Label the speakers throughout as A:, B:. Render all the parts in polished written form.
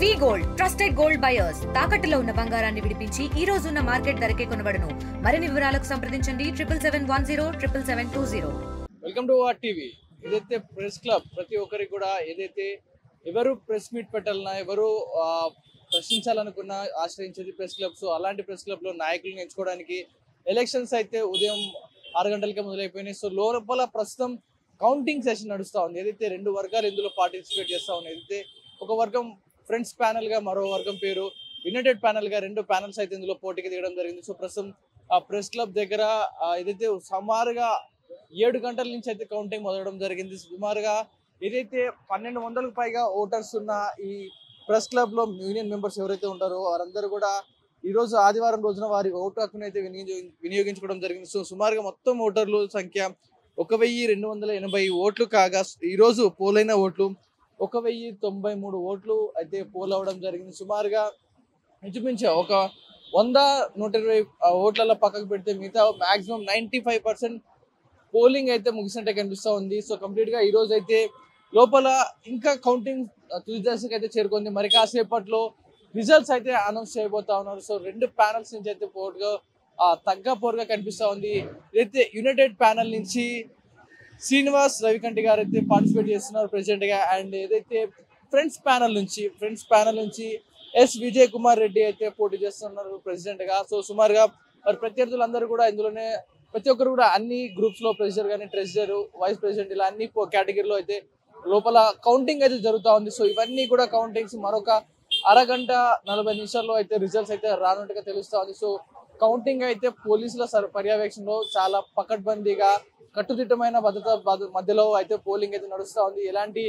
A: వి gold trusted gold buyers తాకట్టులో ఉన్న బంగారాన్ని విడిపించి ఈ రోజు ఉన్న మార్కెట్ ధరకే కొనబడును. మరిన్ని వివరాలకు సంప్రదించండి 77107720.
B: Welcome to R TV. ఏదైతే ప్రెస్ క్లబ్ ప్రతి ఒక్కరికి కూడా ఏదైతే ఎవరు ప్రెస్ మీట్ పెట్టాలన్నా ఎవరు ప్రశ్నించాలనుకున్నా ఆశ్రయించేది ప్రెస్ క్లబ్. సో అలాంటి ప్రెస్ క్లబ్ లో నాయకులను ఎంచుకోవడానికి ఎలక్షన్స్ అయితే ఉదయం 6 గంటలకే మొదలైపోయినాయి. సో లోపల ప్రస్తుతం కౌంటింగ్ సెషన్ నడుస్తూ ఉంది. ఏదైతే రెండు వర్గాలు ఇందులో పార్టిసిపేట్ చేస్తూ ఉన్నాయి. ఏదైతే ఒక వర్గం ఫ్రెండ్స్ ప్యానల్ గా, మరో వర్గం పేరు యునైటెడ్ ప్యానల్ గా, రెండు ప్యానల్స్ అయితే ఇందులో పోటీకి దిగడం జరిగింది. సో ప్రస్తుతం ఆ ప్రెస్ క్లబ్ దగ్గర ఏదైతే సుమారుగా 7 గంటల నుంచి అయితే కౌంటింగ్ మొదలడం జరిగింది. సుమారుగా ఏదైతే 1200కు పైగా ఓటర్స్ ఉన్న ఈ ప్రెస్ క్లబ్ లో యూనియన్ మెంబర్స్ ఎవరైతే ఉంటారో వారందరూ కూడా ఈ రోజు ఆదివారం రోజున వారి ఓటు హక్కును అయితే వినియోగించుకోవడం జరిగింది. సో సుమారుగా మొత్తం ఓటర్లు సంఖ్య 1280 ఓట్లు కాగా ఈ రోజు పోలైన ఓట్లు 1093 ఓట్లు అయితే పోల్ అవ్వడం జరిగింది. సుమారుగా ఇంచుమించు ఒక 100-120 ఓట్లలో పక్కకు పెడితే మిగతా మాక్సిమం 95% పోలింగ్ అయితే ముగిసినట్టే కనిపిస్తూ ఉంది. సో కంప్లీట్ గా ఈ రోజు అయితే లోపల ఇంకా కౌంటింగ్ తుది దశకు అయితే చేరుకుంది. మరి కాసేపట్లో రిజల్ట్స్ అయితే అనౌన్స్ చేయబోతా ఉన్నారు. సో రెండు ప్యానల్స్ నుంచి అయితే తగ్గ పోరుగా కనిపిస్తూ ఉంది. అయితే యునైటెడ్ ప్యానల్ నుంచి శ్రీనివాస్ రవికంటి గారు అయితే పార్టిసిపేట్ చేస్తున్నారు ప్రెసిడెంట్ గా. అండ్ ఏదైతే ఫ్రెండ్స్ ప్యానల్ నుంచి ఎస్ విజయ్ కుమార్ రెడ్డి అయితే పోటీ చేస్తున్నారు ప్రెసిడెంట్ గా. సో సుమారుగా మరి ప్రత్యర్థులందరూ కూడా ఇందులోనే ప్రతి ఒక్కరు కూడా అన్ని గ్రూప్స్ లో ప్రెసిడెంట్ కానీ, ట్రెజరర్, వైస్ ప్రెసిడెంట్ ఇలా అన్ని కేటగిరీలో అయితే లోపల కౌంటింగ్ అయితే జరుగుతూ ఉంది. సో ఇవన్నీ కూడా కౌంటింగ్స్ మరొక 1 గంట 40 నిమిషాల్లో అయితే రిజల్ట్స్ అయితే రానున్నట్టుగా తెలుస్తా ఉంది. సో కౌంటింగ్ అయితే పోలీసుల పర్యవేక్షణలో చాలా పకడ్బందీగా కట్టుదిట్టమైన భద్రత మధ్యలో అయితే పోలింగ్ అయితే నడుస్తూ ఉంది. ఎలాంటి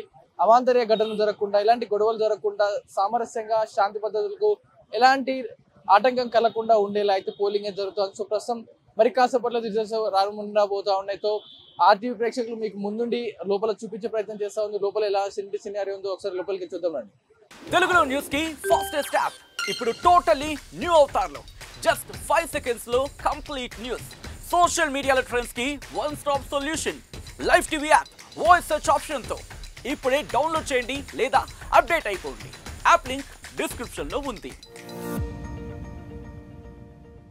B: అవాంతరీయ ఘటనలు జరగకుండా, ఎలాంటి గొడవలు జరగకుండా, సామరస్యంగా శాంతి పద్ధతులకు ఎలాంటి ఆటంకం కలగకుండా ఉండేలా అయితే పోలింగ్ అయితే జరుగుతుంది. సో ప్రస్తుతం మరి కాసేపట్లో రిజల్ట్స్ రానుండా పోతా ఉన్నాయి. సో ఆర్టీవీ ప్రేక్షకులు మీకు ముందుండి లోపల చూపించే ప్రయత్నం చేస్తా ఉంది. లోపల ఎలా సినారియో ఉందో ఒకసారి లోపలికి చూద్దామండి.
C: తెలుగులో న్యూస్ కి ఫాస్టెస్ట్ యాప్ ఇప్పుడు టోటలీ న్యూ అవతార్లో జస్ట్ 5 seconds లో కంప్లీట్ న్యూస్. సోషల్ మీడియాలో ట్రెండ్స్ కి one stop solution. Live TV app voice search option తో ఇప్పుడే డౌన్లోడ్ చేయండి లేదా అప్డేట్ అయిపోండి. యాప్ లింక్ డిస్క్రిప్షన్ లో ఉంది.